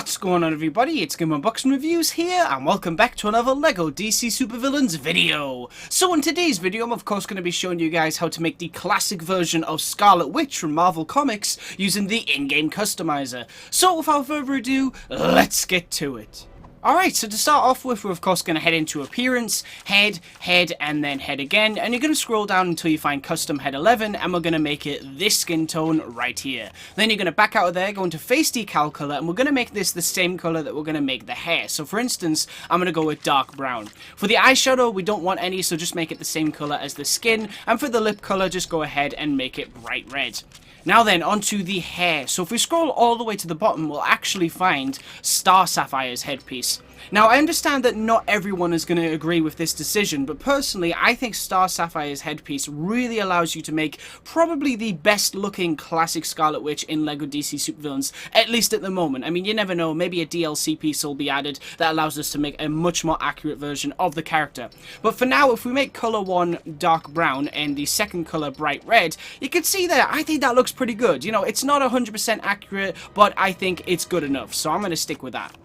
What's going on, everybody? It's Unboxing Reviews here, and welcome back to another LEGO DC Supervillains video. So in today's video, I'm of course going to be showing you guys how to make the classic version of Scarlet Witch from Marvel Comics using the in-game customizer. So without further ado, let's get to it. Alright, so to start off with, we're of course going to head into Appearance, Head, Head, and then Head again, and you're going to scroll down until you find Custom Head 11, and we're going to make it this skin tone right here. Then you're going to back out of there, go into Face Decal Color, and we're going to make this the same color that we're going to make the hair. So for instance, I'm going to go with dark brown. For the eyeshadow, we don't want any, so just make it the same color as the skin, and for the lip color, just go ahead and make it bright red. Now then, onto the hair. So if we scroll all the way to the bottom, we'll actually find Star Sapphire's headpiece. Now, I understand that not everyone is going to agree with this decision, but personally, I think Star Sapphire's headpiece really allows you to make probably the best looking classic Scarlet Witch in LEGO DC Supervillains, at least at the moment. I mean, you never know, maybe a DLC piece will be added that allows us to make a much more accurate version of the character. But for now, if we make color 1 dark brown and the second color bright red, you can see there, I think that looks pretty good. You know, it's not 100% accurate, but I think it's good enough, so I'm going to stick with that.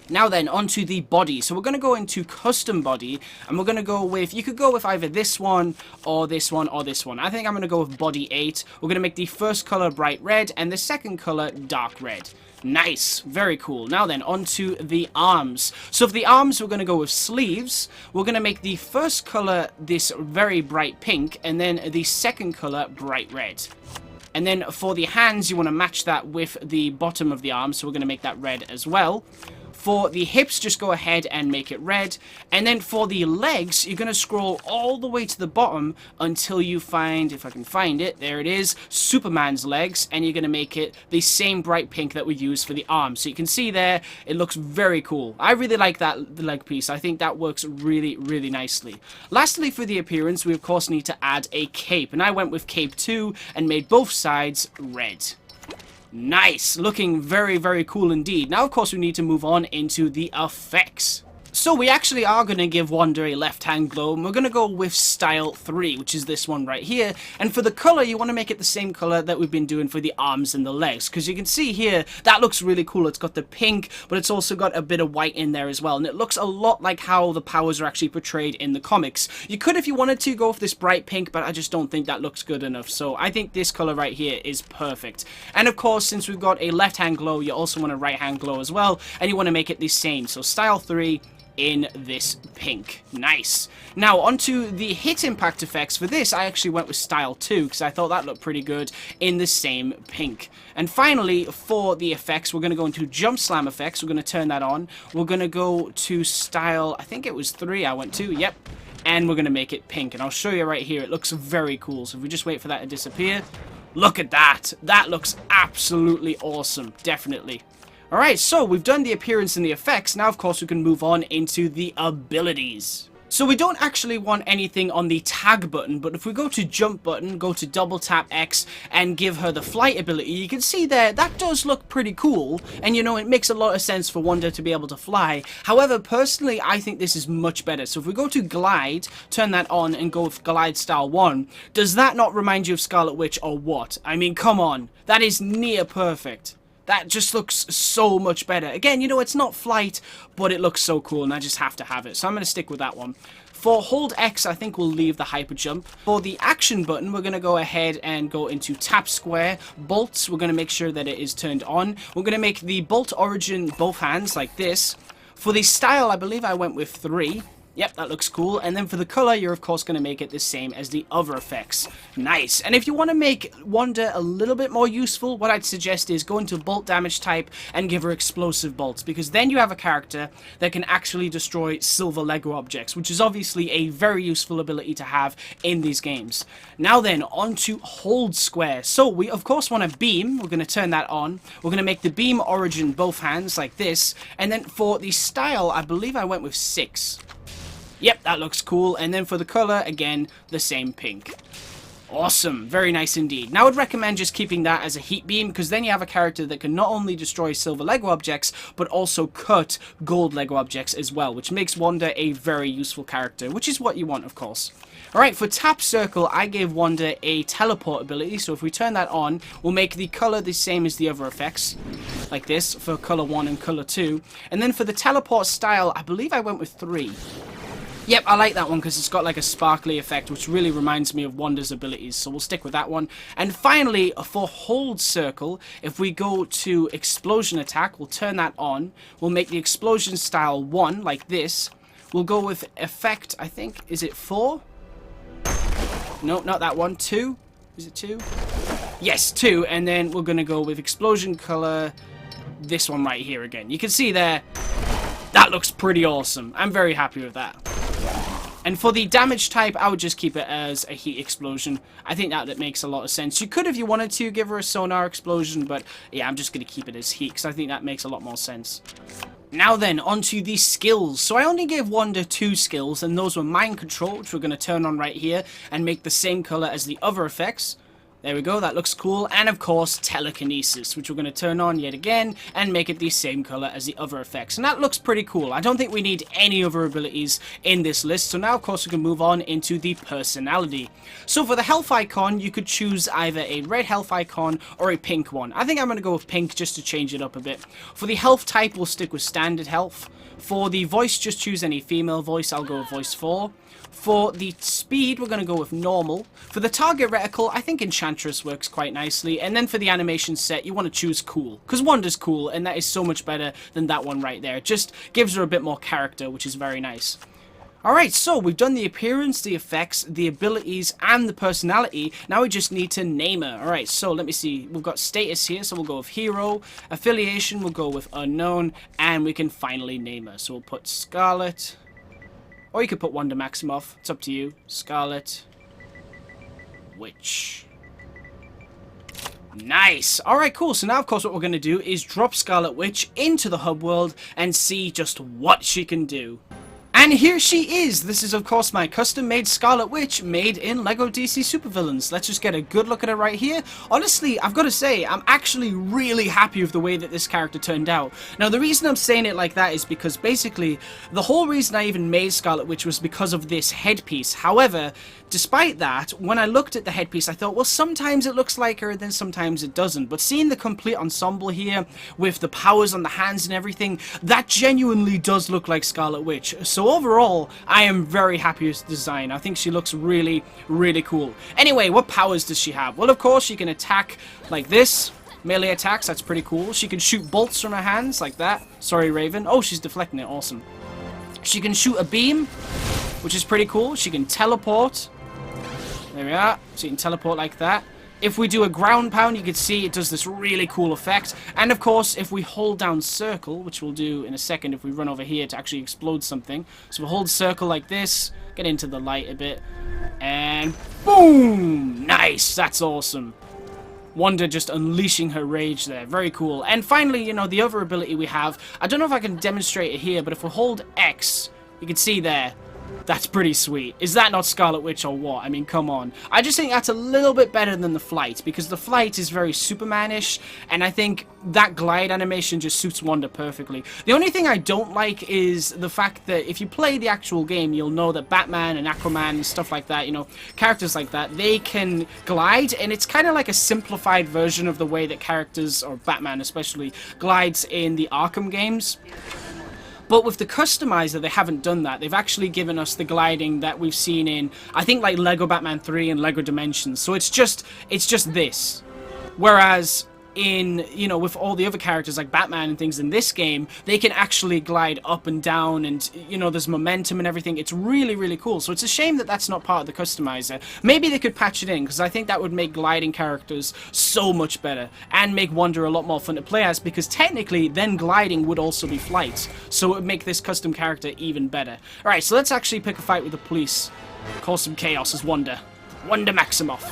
Now then, onto the body. So we're going to go into custom body, and we're going to go with, you could go with either this one, or this one, or this one. I think I'm going to go with body 8. We're going to make the first color bright red, and the second color dark red. Nice, very cool. Now then, onto the arms. So for the arms, we're going to go with sleeves. We're going to make the first color this very bright pink, and then the second color bright red. And then for the hands, you want to match that with the bottom of the arm, so we're going to make that red as well. For the hips, just go ahead and make it red. And then for the legs, you're going to scroll all the way to the bottom until you find, if I can find it, there it is, Superman's legs. And you're going to make it the same bright pink that we used for the arms. So you can see there, it looks very cool. I really like that leg piece. I think that works really, really nicely. Lastly, for the appearance, we of course need to add a cape. And I went with cape 2 and made both sides red. Nice, looking very, very cool indeed. Now, of course, we need to move on into the effects. So we actually are going to give Wanda a left-hand glow, and we're going to go with Style 3, which is this one right here. And for the color, you want to make it the same color that we've been doing for the arms and the legs, because you can see here, that looks really cool. It's got the pink, but it's also got a bit of white in there as well, and it looks a lot like how the powers are actually portrayed in the comics. You could, if you wanted to, go with this bright pink, but I just don't think that looks good enough, so I think this color right here is perfect. And of course, since we've got a left-hand glow, you also want a right-hand glow as well, and you want to make it the same, so Style 3 in this pink. Nice. Now, onto the hit impact effects. For this, I actually went with Style 2, because I thought that looked pretty good in the same pink. And finally, for the effects, we're going to go into Jump Slam effects. We're going to turn that on. We're going to go to Style, I think it was 3 I went to, yep. And we're going to make it pink. And I'll show you right here. It looks very cool. So if we just wait for that to disappear, look at that. That looks absolutely awesome. Definitely. Alright, so we've done the appearance and the effects. Now, of course, we can move on into the abilities. So we don't actually want anything on the tag button, but if we go to jump button, go to double tap X and give her the flight ability, you can see there, that does look pretty cool. And you know, it makes a lot of sense for Wanda to be able to fly. However, personally, I think this is much better. So if we go to glide, turn that on and go with glide style 1, does that not remind you of Scarlet Witch or what? I mean, come on, that is near perfect. That just looks so much better. Again, you know, it's not flight, but it looks so cool, and I just have to have it. So I'm going to stick with that one. For hold X, I think we'll leave the hyper jump. For the action button, we're going to go ahead and go into tap square. Bolts, we're going to make sure that it is turned on. We're going to make the bolt origin both hands like this. For the style, I believe I went with 3. Yep, that looks cool. And then for the color, you're of course going to make it the same as the other effects. Nice. And if you want to make Wanda a little bit more useful, what I'd suggest is go into bolt damage type and give her explosive bolts, because then you have a character that can actually destroy silver Lego objects, which is obviously a very useful ability to have in these games. Now then, on to hold square. So we of course want a beam. We're going to turn that on. We're going to make the beam origin both hands like this. And then for the style, I believe I went with 6. Yep, that looks cool. And then for the color, again, the same pink. Awesome, very nice indeed. Now I'd recommend just keeping that as a heat beam, because then you have a character that can not only destroy silver Lego objects, but also cut gold Lego objects as well, which makes Wanda a very useful character, which is what you want, of course. Alright, for tap circle, I gave Wanda a teleport ability, so if we turn that on, we'll make the color the same as the other effects, like this, for color 1 and color 2. And then for the teleport style, I believe I went with 3. Yep, I like that one because it's got like a sparkly effect, which really reminds me of Wanda's abilities, so we'll stick with that one. And finally, for hold circle, if we go to explosion attack, we'll turn that on. We'll make the explosion style 1, like this. We'll go with effect, I think, is it 4? No, not that one, 2? Is it 2? Yes, 2, and then we're going to go with explosion color, this one right here again. You can see there, that looks pretty awesome. I'm very happy with that. And for the damage type, I would just keep it as a heat explosion. I think that makes a lot of sense. You could, if you wanted to, give her a sonar explosion, but yeah, I'm just going to keep it as heat, because I think that makes a lot more sense. Now then, onto the skills. So I only gave Wanda 2 skills, and those were Mind Control, which we're going to turn on right here, and make the same color as the other effects. There we go, that looks cool. And of course, Telekinesis, which we're going to turn on yet again and make it the same color as the other effects. And that looks pretty cool. I don't think we need any other abilities in this list. So now, of course, we can move on into the personality. So for the health icon, you could choose either a red health icon or a pink one. I think I'm going to go with pink just to change it up a bit. For the health type, we'll stick with standard health. For the voice, just choose any female voice. I'll go with voice 4. For the speed, we're going to go with normal. For the target reticle, I think Enchantress works quite nicely. And then for the animation set, you want to choose cool, because Wanda's cool, and that is so much better than that one right there. It just gives her a bit more character, which is very nice. Alright, so we've done the appearance, the effects, the abilities, and the personality. Now we just need to name her. Alright, so let me see. We've got status here, so we'll go with hero. Affiliation, we'll go with unknown. And we can finally name her. So we'll put Scarlet. Or you could put Wanda Maximoff. It's up to you. Scarlet Witch. Nice. Alright, cool. So now, of course, what we're going to do is drop Scarlet Witch into the hub world and see just what she can do. And here she is! This is, of course, my custom-made Scarlet Witch made in LEGO DC Supervillains. Let's just get a good look at her right here. Honestly, I've got to say, I'm actually really happy with the way that this character turned out. Now, the reason I'm saying it like that is because, basically, the whole reason I even made Scarlet Witch was because of this headpiece. However, despite that, when I looked at the headpiece, I thought, well, sometimes it looks like her, then sometimes it doesn't. But seeing the complete ensemble here, with the powers on the hands and everything, that genuinely does look like Scarlet Witch. So overall, I am very happy with the design. I think she looks really, really cool. Anyway, what powers does she have? Well, of course, she can attack like this. Melee attacks, that's pretty cool. She can shoot bolts from her hands, like that. Sorry, Raven. Oh, she's deflecting it. Awesome. She can shoot a beam, which is pretty cool. She can teleport. There we are. So you can teleport like that. If we do a ground pound, you can see it does this really cool effect. And of course, if we hold down circle, which we'll do in a second if we run over here to actually explode something. So we'll hold circle like this, get into the light a bit, and boom! Nice! That's awesome. Wanda just unleashing her rage there. Very cool. And finally, you know, the other ability we have, I don't know if I can demonstrate it here, but if we hold X, you can see there, that's pretty sweet. Is that not Scarlet Witch or what? I mean, come on. I just think that's a little bit better than the flight, because the flight is very Superman-ish, and I think that glide animation just suits Wanda perfectly. The only thing I don't like is the fact that if you play the actual game, you'll know that Batman and Aquaman and stuff like that, you know, characters like that, they can glide, and it's kind of like a simplified version of the way that characters, or Batman especially, glides in the Arkham games. But with the Customiser, they haven't done that. They've actually given us the gliding that we've seen in, I think, like LEGO Batman 3 and LEGO Dimensions. So it's just this. Whereas in, you know, with all the other characters like Batman and things in this game, they can actually glide up and down, and, you know, there's momentum and everything. It's really, really cool. So it's a shame that that's not part of the Customiser. Maybe they could patch it in, because I think that would make gliding characters so much better, and make Wanda a lot more fun to play as, because technically then gliding would also be flight. So it would make this custom character even better. Alright, so let's actually pick a fight with the police. Cause some chaos as Wanda. Wanda Maximoff.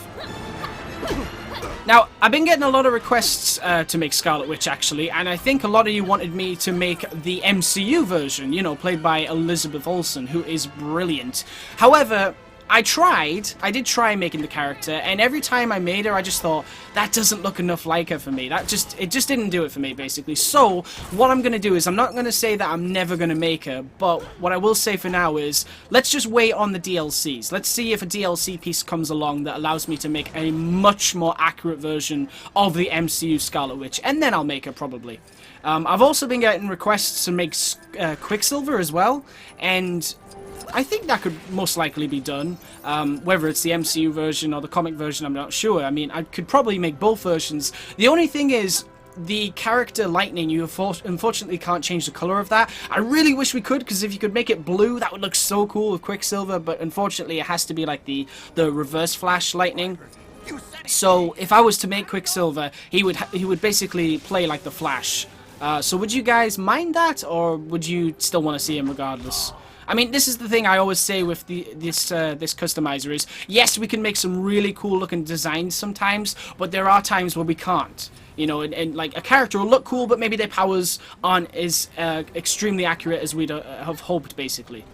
Now, I've been getting a lot of requests to make Scarlet Witch, actually, and I think a lot of you wanted me to make the MCU version, you know, played by Elizabeth Olsen, who is brilliant. However, I did try making the character, and every time I made her, I just thought, that doesn't look enough like her for me. It just didn't do it for me, basically. So, what I'm going to do is, I'm not going to say that I'm never going to make her, but what I will say for now is, let's just wait on the DLCs. Let's see if a DLC piece comes along that allows me to make a much more accurate version of the MCU Scarlet Witch, and then I'll make her, probably. I've also been getting requests to make Quicksilver as well, and I think that could most likely be done. Whether it's the MCU version or the comic version, I'm not sure. I mean, I could probably make both versions. The only thing is, the character Lightning, you unfortunately can't change the color of that. I really wish we could, because if you could make it blue, that would look so cool with Quicksilver, but unfortunately it has to be like the Reverse Flash Lightning. So if I was to make Quicksilver, he would basically play like the Flash. So would you guys mind that, or would you still want to see him regardless? I mean, this is the thing I always say with this customizer is, yes, we can make some really cool looking designs sometimes, but there are times where we can't. You know, and like, a character will look cool, but maybe their powers aren't as extremely accurate as we'd have hoped, basically.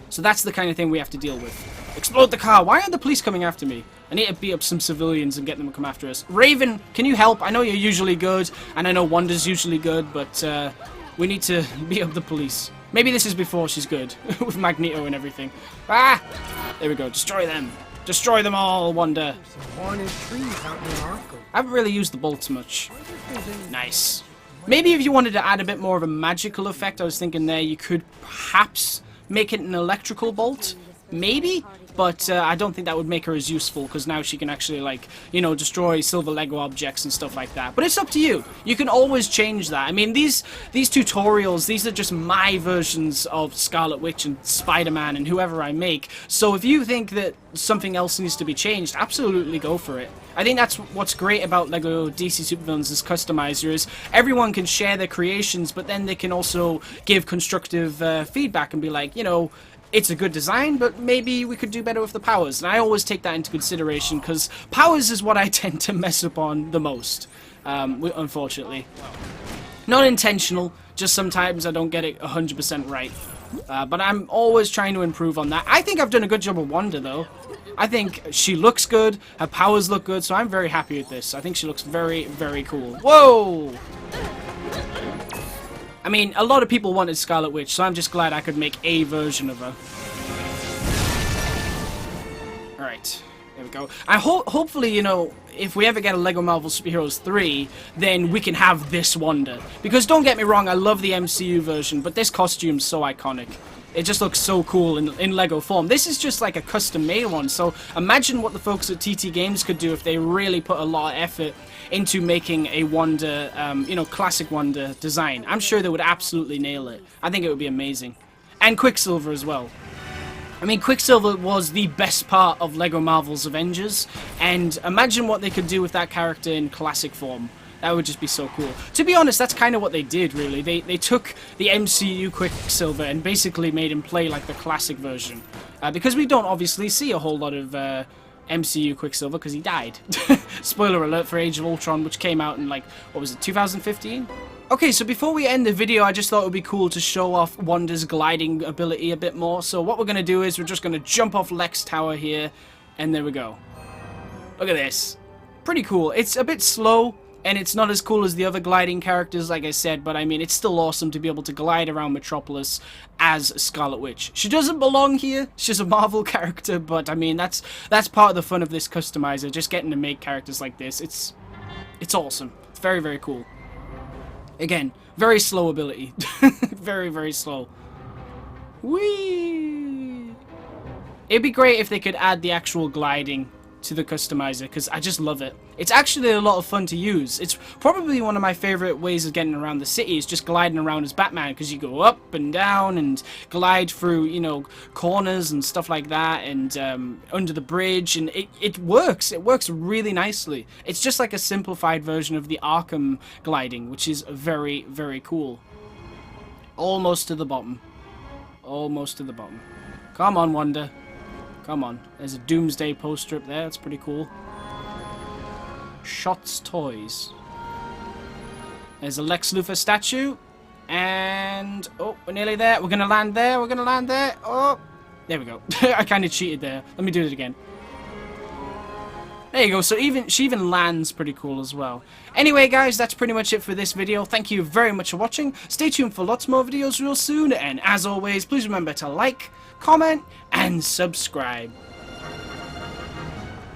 So that's the kind of thing we have to deal with. Explode the car! Why aren't the police coming after me? I need to beat up some civilians and get them to come after us. Raven, can you help? I know you're usually good, and I know Wanda's usually good, but we need to beat up the police. Maybe this is before she's good, with Magneto and everything. Ah! There we go, destroy them. Destroy them all, Wanda. I haven't really used the bolts much. Nice. Maybe if you wanted to add a bit more of a magical effect, I was thinking there you could perhaps make it an electrical bolt. Maybe? But I don't think that would make her as useful, because now she can actually, like, you know, destroy silver Lego objects and stuff like that. But it's up to you. You can always change that. I mean, these tutorials, these are just my versions of Scarlet Witch and Spider-Man and whoever I make. So if you think that something else needs to be changed, absolutely go for it. I think that's what's great about LEGO DC Supervillains as Customiser is everyone can share their creations, but then they can also give constructive feedback and be like, you know, it's a good design, but maybe we could do better with the powers. And I always take that into consideration, because powers is what I tend to mess up on the most, unfortunately. Not intentional, just sometimes I don't get it 100% right. But I'm always trying to improve on that. I think I've done a good job with Wanda, though. I think she looks good, her powers look good, so I'm very happy with this. I think she looks very, very cool. Whoa! I mean, a lot of people wanted Scarlet Witch, so I'm just glad I could make a version of her. Alright, there we go. Hopefully, you know, if we ever get a LEGO Marvel Superheroes 3, then we can have this Wanda. Because don't get me wrong, I love the MCU version, but this costume's so iconic. It just looks so cool in LEGO form. This is just like a custom-made one, so imagine what the folks at TT Games could do if they really put a lot of effort into making a Wanda, you know, classic Wanda design. I'm sure they would absolutely nail it. I think it would be amazing. And Quicksilver as well. I mean, Quicksilver was the best part of LEGO Marvel's Avengers, and imagine what they could do with that character in classic form. That would just be so cool. To be honest, that's kind of what they did, really. They took the MCU Quicksilver and basically made him play like the classic version. Because we don't obviously see a whole lot of MCU Quicksilver, because he died. Spoiler alert for Age of Ultron, which came out in, like, what was it, 2015? Okay, so before we end the video, I just thought it would be cool to show off Wanda's gliding ability a bit more. So what we're going to do is we're just going to jump off Lex Tower here, and there we go. Look at this. Pretty cool. It's a bit slow, and it's not as cool as the other gliding characters, like I said, but I mean, it's still awesome to be able to glide around Metropolis as Scarlet Witch. She doesn't belong here, she's a Marvel character, but I mean, that's part of the fun of this customizer, just getting to make characters like this. It's awesome. It's very, very cool. Again, very slow ability. Very, very slow. Whee! It'd be great if they could add the actual gliding to the customizer, because I just love it. It's actually a lot of fun to use. It's probably one of my favorite ways of getting around the city, is just gliding around as Batman, because you go up and down and glide through, you know, corners and stuff like that, and under the bridge, and it works. It works really nicely. It's just like a simplified version of the Arkham gliding, which is very, very cool. Almost to the bottom. Almost to the bottom. Come on, Wanda. Come on. There's a Doomsday poster up there. That's pretty cool. Shots Toys. There's a Lex Luthor statue. And... oh, we're nearly there. We're going to land there. We're going to land there. Oh. There we go. I kind of cheated there. Let me do it again. There you go. So she even lands pretty cool as well. Anyway, guys, that's pretty much it for this video. Thank you very much for watching. Stay tuned for lots more videos real soon. And as always, please remember to like, comment, and subscribe.